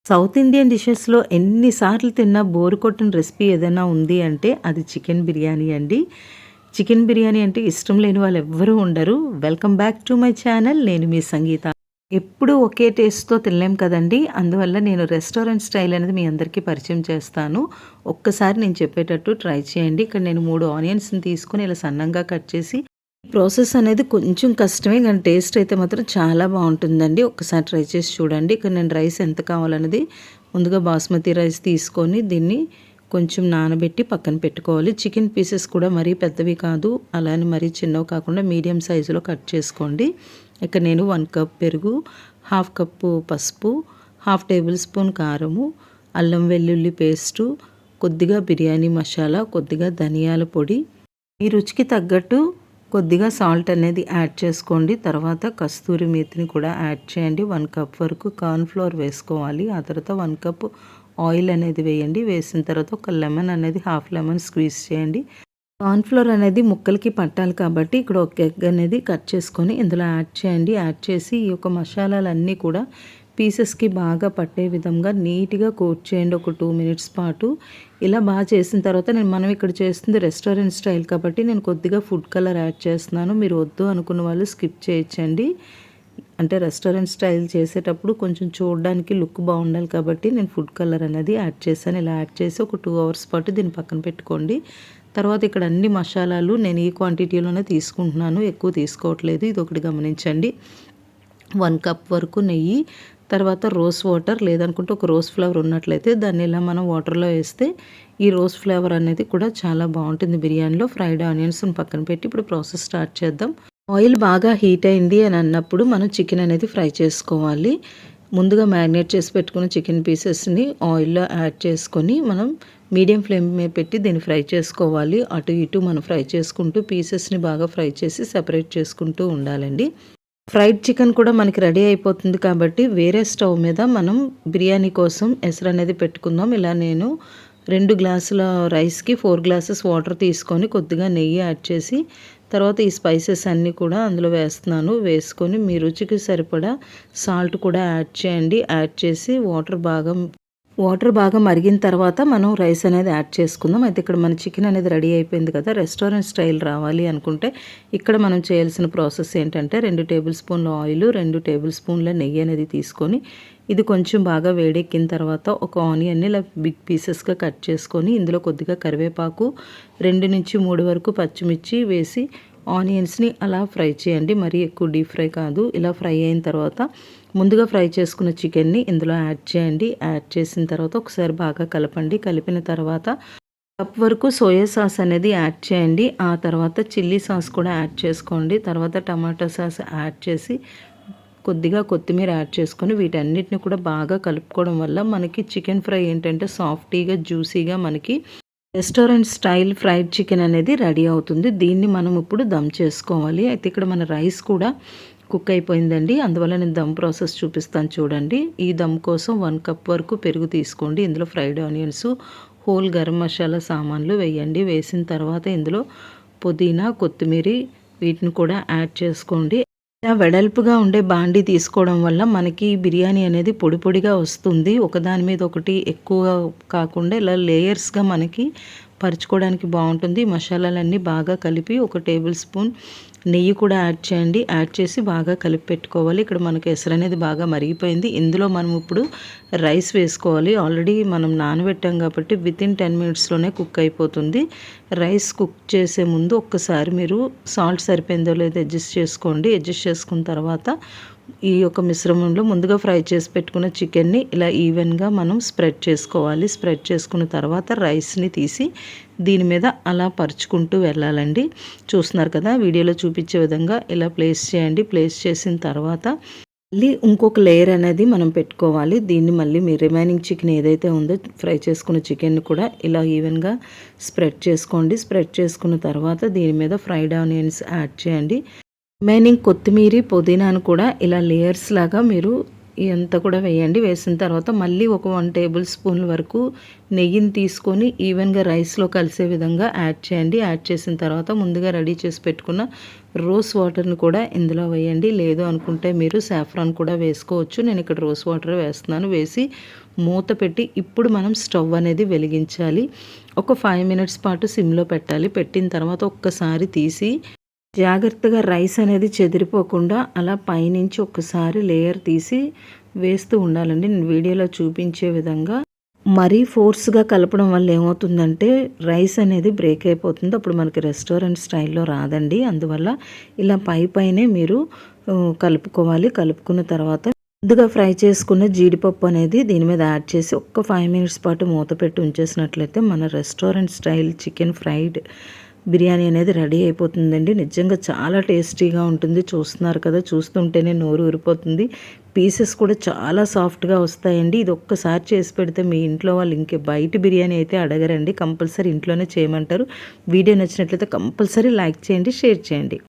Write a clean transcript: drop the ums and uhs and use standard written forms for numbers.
South Indian డిషెస్‌లో ఎన్ని సార్లు తిన్నా బోర్ కొట్టని రెసిపీ ఏదైనా ఉంది అంటే అది చికెన్ బిర్యానీ అండి. చికెన్ బిర్యానీ అంటే ఇష్టం లేని వాళ్ళు ఎవ్వరూ ఉండరు. Welcome back to my channel. నేను మీ సంగీత. ఎప్పుడూ ఒకే టేస్ట్‌తో తినలేం కదండీ! అందువల్ల నేను రెస్టారెంట్ స్టైల్ అనేది మీ అందరికీ పరిచయం చేస్తాను. ఒక్కసారి నేను చెప్పేటట్టు ట్రై చేయండి. ఇక్కడ నేను 3 ఆనియన్స్‌ని తీసుకొని ఇలా సన్నంగా కట్ చేసి ప్రాసెస్ అనేది కొంచెం కష్టమే కానీ టేస్ట్ అయితే మాత్రం చాలా బాగుంటుందండి. ఒక్కసారి ట్రై చేసి చూడండి. ఇక్కడ నేను రైస్ ఎంత కావాలన్నది ముందుగా బాస్మతి రైస్ తీసుకొని దీన్ని కొంచెం నానబెట్టి పక్కన పెట్టుకోవాలి. చికెన్ పీసెస్ కూడా మరీ పెద్దవి కాదు, అలానే మరీ చిన్నవి కాకుండా మీడియం సైజులో కట్ చేసుకోండి. ఇక్కడ నేను 1 కప్ పెరుగు, హాఫ్ కప్పు పసుపు, హాఫ్ టేబుల్ స్పూన్ కారము, అల్లం వెల్లుల్లి పేస్టు, కొద్దిగా బిర్యానీ మసాలా, కొద్దిగా ధనియాల పొడి, ఈ రుచికి తగ్గట్టు కొద్దిగా సాల్ట్ అనేది యాడ్ చేసుకోండి. తర్వాత కస్తూరి మేతిని కూడా యాడ్ చేయండి. 1 కప్ వరకు కార్న్ ఫ్లోర్ వేసుకోవాలి. ఆ తర్వాత 1 కప్ ఆయిల్ అనేది వేయండి. వేసిన తర్వాత ఒక లెమన్ అనేది హాఫ్ లెమన్ స్క్వీజ్ చేయండి. కార్న్ ఫ్లోర్ అనేది ముక్కలకి పట్టాలి కాబట్టి ఇక్కడ ఒక ఎగ్ అనేది కట్ చేసుకొని ఇందులో యాడ్ చేయండి. యాడ్ చేసి ఈ యొక్క మసాలాలన్నీ కూడా పీసెస్కి బాగా పట్టే విధంగా నీట్గా కోట్ చేయండి ఒక 2 మినిట్స్ పాటు. ఇలా బాగా చేసిన తర్వాత మనం ఇక్కడ చేస్తుంది రెస్టారెంట్ స్టైల్ కాబట్టి నేను కొద్దిగా ఫుడ్ కలర్ యాడ్ చేస్తున్నాను. మీరు వద్దు అనుకున్న వాళ్ళు స్కిప్ చేయొచ్చండి. అంటే రెస్టారెంట్ స్టైల్ చేసేటప్పుడు కొంచెం చూడడానికి లుక్ బాగుండాలి కాబట్టి నేను ఫుడ్ కలర్ అనేది యాడ్ చేశాను. ఇలా యాడ్ చేసి ఒక 2 అవర్స్ పాటు దీన్ని పక్కన పెట్టుకోండి. తర్వాత ఇక్కడ అన్ని మసాలాలు నేను ఈ క్వాంటిటీలోనే తీసుకుంటున్నాను, ఎక్కువ తీసుకోవట్లేదు. ఇది ఒకటి గమనించండి. 1 కప్ వరకు నెయ్యి, తర్వాత రోజ్ వాటర్ లేదనుకుంటే ఒక రోజ్ ఫ్లేవర్ ఉన్నట్లయితే దాన్ని ఇలా మనం వాటర్లో వేస్తే ఈ రోజ్ ఫ్లేవర్ అనేది కూడా చాలా బాగుంటుంది బిర్యానీలో. ఫ్రైడ్ ఆనియన్స్ని పక్కన పెట్టి ఇప్పుడు ప్రాసెస్ స్టార్ట్ చేద్దాం. ఆయిల్ బాగా హీట్ అయింది అని అన్నప్పుడు మనం చికెన్ అనేది ఫ్రై చేసుకోవాలి. ముందుగా మ్యారినేట్ చేసి పెట్టుకున్న చికెన్ పీసెస్ని ఆయిల్లో యాడ్ చేసుకొని మనం మీడియం ఫ్లేమ్ మీద పెట్టి దీన్ని ఫ్రై చేసుకోవాలి. అటు ఇటు మనం ఫ్రై చేసుకుంటూ పీసెస్ని బాగా ఫ్రై చేసి సెపరేట్ చేసుకుంటూ ఉండాలండి. ఫ్రైడ్ చికెన్ కూడా మనకి రెడీ అయిపోతుంది కాబట్టి వేరే స్టవ్ మీద మనం బిర్యానీ కోసం ఎసరు అనేది పెట్టుకుందాం. ఇలా నేను 2 గ్లాసుల రైస్కి 4 గ్లాసెస్ వాటర్ తీసుకొని కొద్దిగా నెయ్యి యాడ్ చేసి తర్వాత ఈ స్పైసెస్ అన్నీ కూడా అందులో వేస్తున్నాను. వేసుకొని మీ రుచికి సరిపడా సాల్ట్ కూడా యాడ్ చేయండి. యాడ్ చేసి వాటర్ బాగా మరిగిన తర్వాత మనం రైస్ అనేది యాడ్ చేసుకుందాం. అయితే ఇక్కడ మన చికెన్ అనేది రెడీ అయిపోయింది కదా. రెస్టారెంట్ స్టైల్ రావాలి అనుకుంటే ఇక్కడ మనం చేయాల్సిన ప్రాసెస్ ఏంటంటే 2 టేబుల్ స్పూన్ల ఆయిల్, 2 టేబుల్ స్పూన్ల నెయ్యి అనేది తీసుకొని ఇది కొంచెం బాగా వేడెక్కిన తర్వాత ఒక ఆనియన్ని ఇలా బిగ్ పీసెస్గా కట్ చేసుకొని ఇందులో కొద్దిగా కరివేపాకు, 2 నుంచి 3 వరకు పచ్చిమిర్చి వేసి ఆనియన్స్ని అలా ఫ్రై చేయండి. మరీ ఎక్కువ డీప్ ఫ్రై కాదు. ఇలా ఫ్రై అయిన తర్వాత ముందుగా ఫ్రై చేసుకున్న చికెన్ని ఇందులో యాడ్ చేయండి. యాడ్ చేసిన తర్వాత ఒకసారి బాగా కలపండి. కలిపిన తర్వాత కప్ వరకు సోయా సాస్ అనేది యాడ్ చేయండి. ఆ తర్వాత చిల్లీ సాస్ కూడా యాడ్ చేసుకోండి. తర్వాత టమాటో సాస్ యాడ్ చేసి కొద్దిగా కొత్తిమీర యాడ్ చేసుకొని వీటన్నిటిని కూడా బాగా కలుపుకోవడం వల్ల మనకి చికెన్ ఫ్రై ఏంటంటే సాఫ్టీగా జ్యూసీగా మనకి రెస్టారెంట్ స్టైల్ ఫ్రైడ్ చికెన్ అనేది రెడీ అవుతుంది. దీన్ని మనం ఇప్పుడు దమ్ చేసుకోవాలి. అయితే ఇక్కడ మన రైస్ కూడా కుక్ అయిపోయిందండి. అందువల్ల నేను దమ్ ప్రాసెస్ చూపిస్తాను చూడండి. ఈ దమ్ కోసం 1 కప్ వరకు పెరుగు తీసుకోండి. ఇందులో fried onions, whole garam masala సామాన్లు వేయండి. వేసిన తర్వాత ఇందులో పుదీనా, కొత్తిమీర వీటిని కూడా యాడ్ చేసుకోండి. ఇలా వెడల్పుగా ఉండే బాండీ తీసుకోవడం వల్ల మనకి బిర్యానీ అనేది పొడి పొడిగా వస్తుంది. ఒకదాని మీద ఒకటి ఎక్కువ కాకుండా ఇలా లేయర్స్గా మనకి పరుచుకోవడానికి బాగుంటుంది. మసాలాలన్నీ బాగా కలిపి ఒక టేబుల్ స్పూన్ నెయ్యి కూడా యాడ్ చేయండి. యాడ్ చేసి బాగా కలిపి పెట్టుకోవాలి. ఇక్కడ మనకి ఎసరు అనేది బాగా మరిగిపోయింది. ఇందులో మనం ఇప్పుడు రైస్ వేసుకోవాలి. ఆల్రెడీ మనం నానబెట్టాం కాబట్టి వితిన్ 10 మినిట్స్లోనే కుక్ అయిపోతుంది. రైస్ కుక్ చేసే ముందు ఒక్కసారి మీరు సాల్ట్ సరిపోయిందో లేదో అడ్జస్ట్ చేసుకోండి. అడ్జస్ట్ చేసుకున్న తర్వాత ఈ యొక్క మిశ్రమంలో ముందుగా ఫ్రై చేసి పెట్టుకున్న చికెన్ని ఇలా ఈవెన్గా మనం స్ప్రెడ్ చేసుకోవాలి. స్ప్రెడ్ చేసుకున్న తర్వాత రైస్ని తీసి దీని మీద అలా పరుచుకుంటూ వెళ్ళాలండి. చూస్తున్నారు కదా, వీడియోలో చూపించే విధంగా ఇలా ప్లేస్ చేయండి. ప్లేస్ చేసిన తర్వాత మళ్ళీ ఇంకొక లేయర్ అనేది మనం పెట్టుకోవాలి. దీన్ని మళ్ళీ మీ రిమైనింగ్ చికెన్ ఏదైతే ఉందో ఫ్రై చేసుకున్న చికెన్ కూడా ఇలా ఈవెన్గా స్ప్రెడ్ చేసుకోండి. స్ప్రెడ్ చేసుకున్న తర్వాత దీని మీద ఫ్రైడ్ ఆనియన్స్ యాడ్ చేయండి. రిమైనింగ్ కొత్తిమీర, పుదీనాను కూడా ఇలా లేయర్స్ లాగా మీరు ఇదంతా కూడా వేయండి. వేసిన తర్వాత మళ్ళీ ఒక 1 టేబుల్ స్పూన్ వరకు నెయ్యిని తీసుకొని ఈవెన్గా రైస్లో కలిసే విధంగా యాడ్ చేయండి. యాడ్ చేసిన తర్వాత ముందుగా రెడీ చేసి పెట్టుకున్న రోస్ వాటర్ని కూడా ఇందులో వేయండి. లేదు అనుకుంటే మీరు సాఫ్రాన్ కూడా వేసుకోవచ్చు. నేను ఇక్కడ రోస్ వాటర్ వేస్తున్నాను. వేసి మూత పెట్టి ఇప్పుడు మనం స్టవ్ అనేది వెలిగించాలి. ఒక 5 మినిట్స్ పాటు సిమ్లో పెట్టాలి. పెట్టిన తర్వాత ఒక్కసారి తీసి జాగ్రత్తగా రైస్ అనేది చెదిరిపోకుండా అలా పైనుంచి ఒక్కసారి లేయర్ తీసి వేస్తూ ఉండాలండి. నేను వీడియోలో చూపించే విధంగా మరీ ఫోర్స్గా కలపడం వల్ల ఏమవుతుందంటే రైస్ అనేది బ్రేక్ అయిపోతుంది. అప్పుడు మనకి రెస్టారెంట్ స్టైల్లో రాదండి. అందువల్ల ఇలా పైనే మీరు కలుపుకోవాలి. కలుపుకున్న తర్వాత ముందుగా ఫ్రై చేసుకున్న జీడిపప్పు అనేది దీని మీద యాడ్ చేసి ఒక్క 5 మినిట్స్ పాటు మూత పెట్టి ఉంచేసినట్లయితే మన restaurant style chicken fried biryani అనేది రెడీ అయిపోతుందండి. నిజంగా చాలా టేస్టీగా ఉంటుంది. చూస్తున్నారు కదా, చూస్తుంటేనే నోరు ఊరిపోతుంది. పీసెస్ కూడా చాలా సాఫ్ట్గా వస్తాయండి. ఇది ఒక్కసారి చేసి పెడితే మీ ఇంట్లో వాళ్ళు ఇంకే బయట బిర్యానీ అయితే అడగరండి. కంపల్సరీ ఇంట్లోనే చేయమంటారు. వీడియో నచ్చినట్లయితే కంపల్సరీ లైక్ చేయండి, షేర్ చేయండి.